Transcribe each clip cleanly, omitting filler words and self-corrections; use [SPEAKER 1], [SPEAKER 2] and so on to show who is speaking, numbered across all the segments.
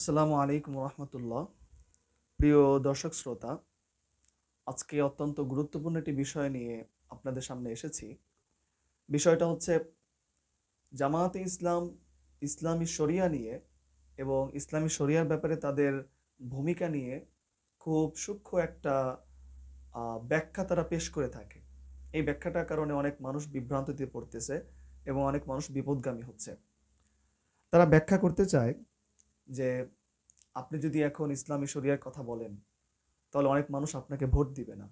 [SPEAKER 1] আসসালামু আলাইকুম রহমতুল্লাহ। প্রিয় দর্শক শ্রোতা, আজকে অত্যন্ত গুরুত্বপূর্ণ একটি বিষয় নিয়ে আপনাদের সামনে এসেছি। বিষয়টা হচ্ছে জামায়াতে ইসলাম ইসলামী শরিয়া নিয়ে এবং ইসলামী শরিয়ার ব্যাপারে তাদের ভূমিকা নিয়ে খুব সূক্ষ্ম একটা ব্যাখ্যা তারা পেশ করে থাকে। এই ব্যাখ্যাটার কারণে অনেক মানুষ বিভ্রান্তিতে পড়তেছে এবং অনেক মানুষ বিপদগামী হচ্ছে। তারা ব্যাখ্যা করতে চায় যে আপনি যদি এখন ইসলামী শরিয়ার কথা বলেন তাহলে অনেক মানুষ আপনাকে ভোট দিবে না।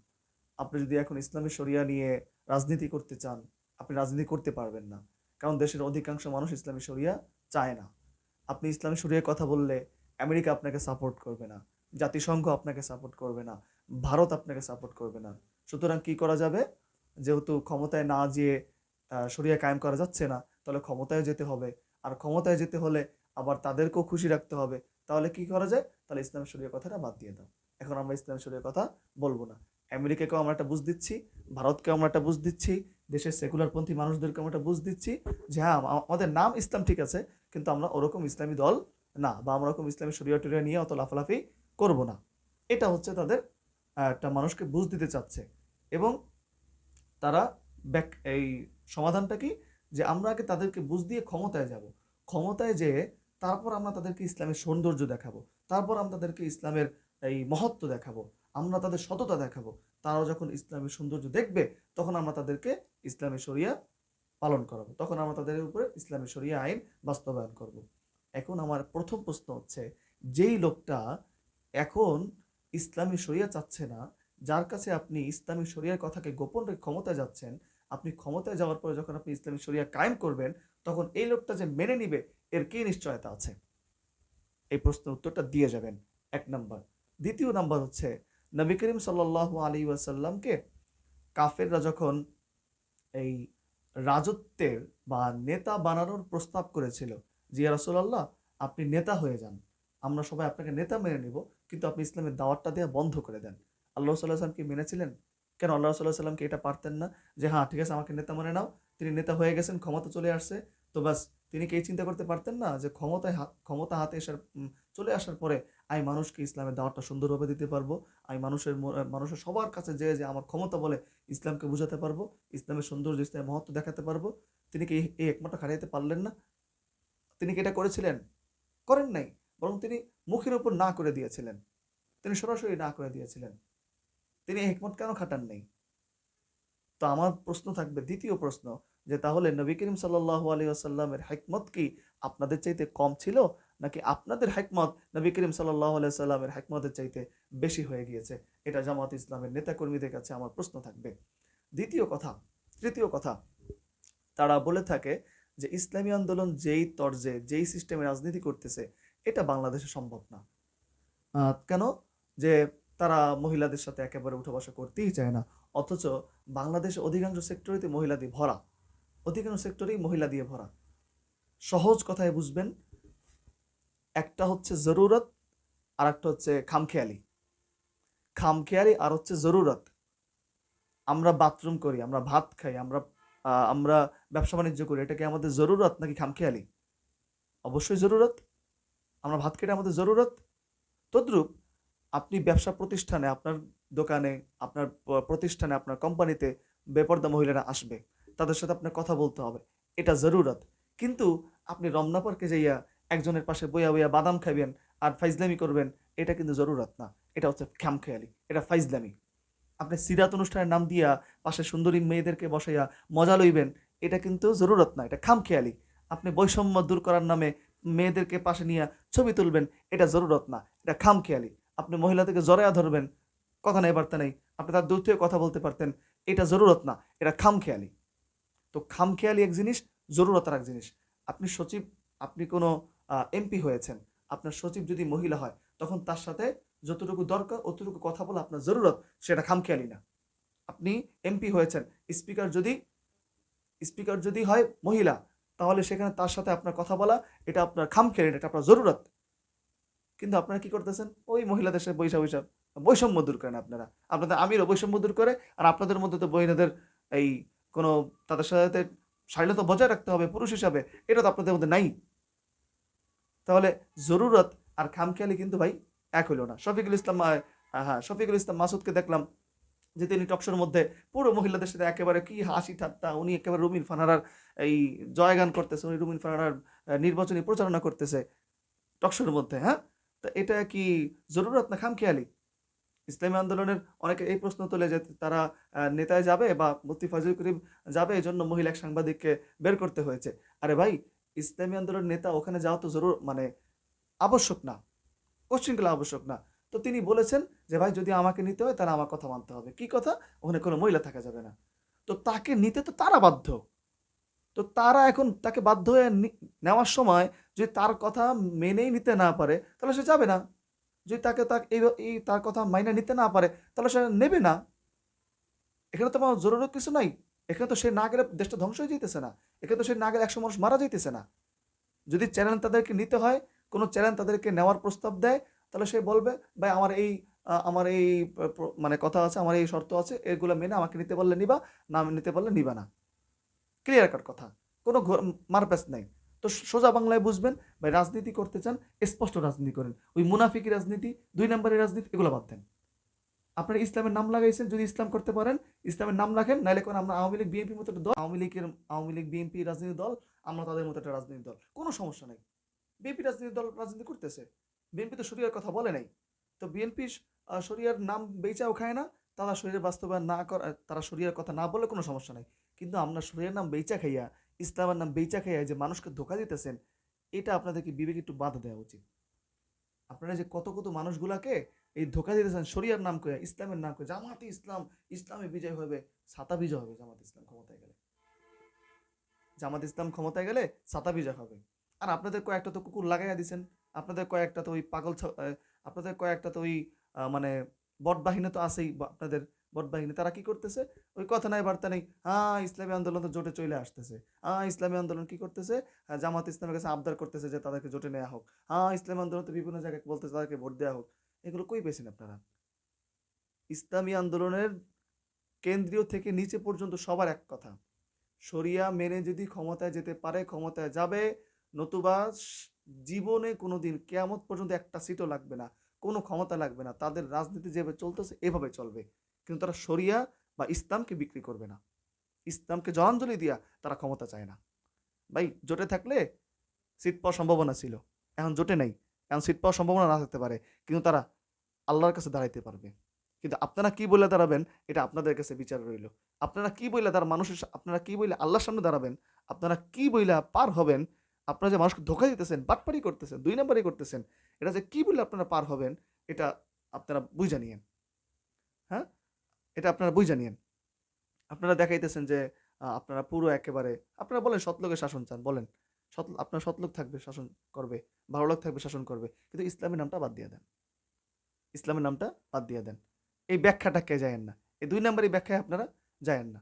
[SPEAKER 1] আপনি যদি এখন ইসলামী শরিয়া নিয়ে রাজনীতি করতে চান, আপনি রাজনীতি করতে পারবেন না, কারণ দেশের অধিকাংশ মানুষ ইসলামী শরিয়া চায় না। আপনি ইসলামী শরিয়ার কথা বললে আমেরিকা আপনাকে সাপোর্ট করবে না, জাতিসংঘ আপনাকে সাপোর্ট করবে না, ভারত আপনাকে সাপোর্ট করবে না। সুতরাং কি করা যাবে? যেহেতু ক্ষমতায় না যেয়ে শরিয়া কায়েম করা যাচ্ছে না, তাহলে ক্ষমতায় যেতে হবে। আর ক্ষমতায় যেতে হলে আবার তাদেরকেও খুশি রাখতে হবে। তাহলে কি করা যায়? তাহলে ইসলামী শরিয়ার কথাটা বাদ দিয়ে দাও। এখন আমরা ইসলামী শরিয়ার কথা বলবো না। আমেরিকাকেও আমরা একটা বুঝ দিচ্ছি, ভারতকেও আমরা একটা বুঝ দিচ্ছি, দেশের সেকুলারপন্থী মানুষদেরকে আমরা একটা বুঝ দিচ্ছি যে হ্যাঁ, আমাদের নাম ইসলাম ঠিক আছে, কিন্তু আমরা ওরকম ইসলামী দল না, বা আমরা ওরকম ইসলামী শরিয়া টরিয়া নিয়ে অত লাফালাফি করব না। এটা হচ্ছে তাদের একটা মানুষকে বুঝ দিতে চাচ্ছে। এবং তারা এই সমাধানটা কি? যে আমরা আগে তাদেরকে বুঝ দিয়ে ক্ষমতায় যাব। ক্ষমতায় যেয়ে তারপর আমরা তাদেরকে ইসলামের সৌন্দর্য দেখাবো। তারপর আমরা তাদেরকে ইসলামের এই মহত্ব দেখাবো। আমরা তাদের সততা দেখাবো। তারাও যখন ইসলামের সৌন্দর্য দেখবে, তখন আমরা তাদেরকে ইসলামী শরিয়া পালন করাবো। তখন আমরা তাদের উপরে ইসলামী শরিয়া আইন বাস্তবায়ন করব। এখন আমার প্রথম প্রশ্ন হচ্ছে, যেই লোকটা এখন ইসলামী শরিয়া চাচ্ছে না, যার কাছে আপনি ইসলামী শরিয়ার কথাকে গোপন রেখে ক্ষমতায় যাচ্ছেন, আপনি ক্ষমতায় যাওয়ার পরে যখন আপনি ইসলামী শরিয়া কায়েম করবেন, তখন এই লোকটা যে মেনে নিবে, এর কি নিশ্চয়তা আছে? এই প্রশ্নের উত্তরটা দিয়ে যাবেন, এক নাম্বার। দ্বিতীয় নাম্বার হচ্ছে, নবী করিম সাল্লাল্লাহু আলাইহি ওয়াসাল্লামকে কাফেররা যখন এই রাজত্বের বা নেতা বানানোর প্রস্তাব করেছিল, যে ইয়া রাসূলুল্লাহ, আপনি নেতা হয়ে যান, আমরা সবাই আপনাকে নেতা মেনে নিব, কিন্তু আপনি ইসলামের দাওয়াতটা দেওয়া বন্ধ করে দেন। আল্লাহ সাল্লাহ সাল্লাম কি মেনেছিলেন? কেন আল্লাহ সাল্লাহ সাল্লামকে এটা পারতেন না যে হ্যাঁ ঠিক আছে, আমাকে নেতা মনে নাও? তিনি নেতা হয়ে গেছেন, ক্ষমতা চলে আসছে, তো বাস তিনি কি এই চিন্তা করতে পারতেন না যে ক্ষমতা হাতে চলে আসার পরে আমি মানুষকে ইসলামের দাওয়াতটা সুন্দরভাবে দিতে পারবো, আমি মানুষের সবার কাছে যে আমার ক্ষমতা বলে ইসলামকে বুঝাতে পারবো, ইসলামের সৌন্দর্য, ইসলামের মহত্ব দেখাতে পারবো? তিনি কি এই একমাত্র খাটাইতে পারলেন না? তিনি কি এটা করেছিলেন? করেন নাই। বরং তিনি মুখের উপর না করে দিয়েছিলেন। তিনি সরাসরি না করে দিয়েছিলেন। তিনি হিকমত কেন খাটান নাই? তো আমার প্রশ্ন থাকবে, দ্বিতীয় প্রশ্ন, যে তাহলে নবী করিম সাল্লাল্লাহু আলাইহি ওয়াসাল্লামের হিকমত কি আপনাদের চাইতে কম ছিল, নাকি আপনাদের হিকমত নবী করিম সাল্লাল্লাহু আলাইহি ওয়াসাল্লামের হিকমতের চাইতে বেশি হয়ে গিয়েছে? এটা জামাত ইসলামের নেতাকর্মীদের কাছে আমার প্রশ্ন থাকবে। দ্বিতীয় কথা, তৃতীয় কথা, তারা বলে থাকে যে ইসলামী আন্দোলন যেই তর্জে যেই সিস্টেমে রাজনীতি করতেছে, এটা বাংলাদেশে সম্ভব না। কেন? যে তারা মহিলাদের সাথে একেবারে উঠা বসা করতেই চায় না, অথচ বাংলাদেশে অধিকাংশ সেক্টরেতে মহিলা দিয়ে ভরা, অধিকাংশ সেক্টরেই মহিলা দিয়ে ভরা। সহজ কথায় বুঝবেন, একটা হচ্ছে জরুরত, আর একটা হচ্ছে খামখেয়ালি। খামখেয়ালি আর হচ্ছে জরুরত। আমরা বাথরুম করি, আমরা ভাত খাই, আমরা ব্যবসা বাণিজ্য করি, এটা কি আমাদের জরুরত নাকি খামখেয়ালি? অবশ্যই জরুরত। আমরা ভাত খেতে আমাদের জরুরত। তদ্রূপ আপনি ব্যবসা প্রতিষ্ঠানে, আপনার দোকানে, আপনার প্রতিষ্ঠানে, আপনার কোম্পানিতে বেপর্দা মহিলারা আসবে, তাদের সাথে আপনার কথা বলতে হবে, এটা জরুরত। কিন্তু আপনি রমনা পার্কে যাইয়া একজনের পাশে বইয়া বইয়া বাদাম খাবেন আর ফাইজলামি করবেন, এটা কিন্তু জরুরত না, এটা হচ্ছে খামখেয়ালি, এটা ফাইজলামি। আপনি সিরাত অনুষ্ঠানের নাম দিয়া পাশে সুন্দরী মেয়েদেরকে বসাইয়া মজা লইবেন, এটা কিন্তু জরুরত না, এটা খামখেয়ালি। আপনি বৈষম্য দূর করার নামে মেয়েদেরকে পাশে নিয়ে ছবি তুলবেন, এটা জরুরত না, এটা খামখেয়ালি। আপনি মহিলাদেরকে জড়াইয়া ধরবেন, কথা নেই বার্তা নেই, আপনি তার দূর থেকে কথা বলতে পারতেন, এটা জরুরত না, এটা খামখেয়ালি। তো খামখেয়ালি এক জিনিস, জরুরত আর এক জিনিস। আপনি সচিব, আপনি কোনো এমপি হয়েছেন, আপনার সচিব যদি মহিলা হয়, তখন তার সাথে যতটুকু দরকার অতটুকু কথা বলা আপনার জরুরত, সেটা খামখেয়ালি না। আপনি এমপি হয়েছেন, স্পিকার যদি স্পিকার যদি হয় মহিলা, তাহলে সেখানে তার সাথে আপনার কথা বলা, এটা আপনার খামখেয়ালি, এটা আপনার জরুরত। কিন্তু আপনারা কি করতেছেন? ওই মহিলাদের সাথে বৈশা বৈশা বৈষম্য দূর করেন আপনারা। আপনাদের আমিরও বৈষম্য দূর করে, আর আপনাদের মধ্যে তো মহিলাদের এই কোনো, তাদের সাথে শালীনতা বজায় রাখতে হবে পুরুষ হিসাবে, এটা তো আপনাদের মধ্যে নাই। তাহলে জরুরত আর খামখেয়ালি কিন্তু ভাই এক হইল না। শফিকুল ইসলাম মাসুদকে দেখলাম যে তিনি টকশোর মধ্যে পুরো মহিলাদের সাথে একেবারে কি হাসি ঠাট্টা, উনি একেবারে রুমিন ফারহার এই জয়গান করতেছে, উনি রুমিন ফারহার নির্বাচনী প্রচারণা করতেছে টকশোর মধ্যে। হ্যাঁ, তো এটা কি জরুরত না খামখেয়ালি? ইসলামী আন্দোলনের অনেকে এই প্রশ্ন তোলে যে তারা নেতায় যাবে বা মুফতি ফয়জুল করিম যাবে, এই জন্য মহিলা এক সাংবাদিককে বের করতে হয়েছে। আরে ভাই, ইসলামী আন্দোলনের নেতা ওখানে যাওয়া তো জরুর মানে আবশ্যক না, কোশ্চিনগুলো আবশ্যক না। তো তিনি বলেছেন যে ভাই যদি আমাকে নিতে হয় তাহলে আমার কথা মানতে হবে। কি কথা? ওখানে কোনো মহিলা থাকা যাবে না। তো তাকে নিতে তো তারা বাধ্য। তো তারা এখন তাকে বাধ্য হয়ে নেওয়ার সময় যদি তার কথা মেনেই নিতে না পারে তাহলে সে যাবে না। যদি তাকে এই তার কথা মাইনে নিতে না পারে তাহলে সে নেবে না। এখানে তো আমার জরুরত কিছু নাই। এখানে তো সে না গেলে দেশটা ধ্বংস হয়ে যেতেছে না। এখানে তো সে না গেলে 100 মানুষ মারা যাইতেছে না। যদি চ্যালেঞ্জ তাদেরকে নিতে হয়, কোনো চ্যালেঞ্জ তাদেরকে নেওয়ার প্রস্তাব দেয়, তাহলে সে বলবে ভাই আমার এই মানে কথা আছে, আমার এই শর্ত আছে, এগুলো মেনে আমাকে নিতে পারলে নিবা, না নিতে পারলে নিবা না। ক্লিয়ার কাট কথা, কোনো মারপ্যাচ নাই। তো সোজা বাংলায় বুঝবেন, ভাই রাজনীতি করতে চান স্পষ্ট রাজনীতি করেন। ওই মুনাফিকি রাজনীতি, 2 নম্বরের রাজনীতি, এগুলো বাদ দেন। আপনারা ইসলামের নাম লাগাইছেন, যদি ইসলাম করতে পারেন ইসলামের নাম রাখেন, নাইলে কোন আমরা আওয়ামী লীগ বিএনপির মতো একটা দল, আওয়ামী লীগ বিএনপি রাজনীতি দল, আমরা তাদের মতো একটা রাজনীতি দল, কোনো সমস্যা নাই। বিএনপি রাজনীতি দল রাজনীতি করতেছে, বিএনপি তো শরিয়ার কথা বলে নাই। তো বিএনপি শরিয়ার নাম বেচাও খায় না, তারা শরীরের বাস্তবায়ন না করা, তারা শরিয়ার কথা না বলে কোনো সমস্যা নাই। কিন্তু আমরা শরিয়ার নাম বেচা খাইয়া, ইসলামের নাম বেচা খাইয়া যে মানুষকে ধোকা দিতেছেন, এটা আপনাদেরকে বিবেকে একটু বাধা দেওয়া উচিত। আপনারা যে কত কত মানুষগুলাকে এই ধোকা দিতেছেন শরিয়ার নাম করে, ইসলামের নাম করে, জামাতে ইসলাম, ইসলামে বিজয় হবে, ছাতা বিজয় হবে। জামাত ইসলাম ক্ষমতায় গেলে ছাতা বিজয় হবে। আর আপনাদের কয়েকটা তো কুকুর লাগাইয়া দিছেন, আপনাদের কয়েকটা তো ওই আপনাদের কয়েকটা তো ওই মানে বট বাহিনী তো আছেই, আপনাদের বট বাহিনী, তারা কি করতেছে? ওই কথা নাই বার্তা নেই, হ্যাঁ ইসলামী আন্দোলন তো জোটে চলে আসতেছে, হ্যাঁ ইসলামী আন্দোলন কি করতেছে, জামাত ইসলামের কাছে আবদার করতেছে যে তাদেরকে জোটে নেওয়া হোক, হ্যাঁ ইসলামী আন্দোলন তো বিভিন্ন জায়গায় বলতেছে তাদেরকে ভোট দেওয়া হোক। এগুলো কই পেয়েছেন আপনারা? ইসলামী আন্দোলনের কেন্দ্রীয় থেকে নিচে পর্যন্ত সবার এক কথা, শরিয়া মেনে যদি ক্ষমতায় যেতে পারে ক্ষমতায় যাবে, নতুবা জীবনে কোনোদিন কেয়ামত পর্যন্ত একটা সিটও লাগবে না, কোনো ক্ষমতা লাগবে না, তাদের রাজনীতি যেভাবে চলতেছে এভাবে চলবে। কিন্তু তারা শরিয়া বা ইসলামকে বিক্রি করবে না, ইসলামকে জলাঞ্জলি দিয়া তারা ক্ষমতা চায় না। ভাই জোটে থাকলে সিট পাওয়ার সম্ভাবনা ছিল, এখন জোটে নাই, এখন সিট পাওয়ার সম্ভাবনা না থাকতে পারে, কিন্তু তারা আল্লাহর কাছে দাঁড়াইতে পারবে। কিন্তু আপনারা কি বলে দাঁড়াবেন, এটা আপনাদের কাছে বিচার রইল। আপনারা কি বইলা তার আপনারা কি বইলে আল্লাহর সামনে দাঁড়াবেন, আপনারা কি বইলা পার হবেন, আপনারা যে মানুষকে ধোকা দিতেছেন, বাটপারি করতেছেন, 2 নম্বরই করতেছেন, এটা যে কি বলে আপনারা পার হবেন, এটা আপনারা বুঝে নিয়েন। হ্যাঁ, এটা আপনারা বুঝে নিয়েন। আপনারা দেখাইতেছেন যে আপনারা পুরো একেবারে, আপনারা বলেন সৎলোকের শাসন চান, বলেন আপনার সৎলোক থাকবে শাসন করবে, ভালো লোক থাকবে শাসন করবে, কিন্তু ইসলামের নামটা বাদ দিয়ে দেন, ইসলামের নামটা বাদ দিয়ে দেন। এই ব্যাখ্যাটা কে যায়েন না, এই 2 নম্বরই ব্যাখ্যায় আপনারা যায়েন না।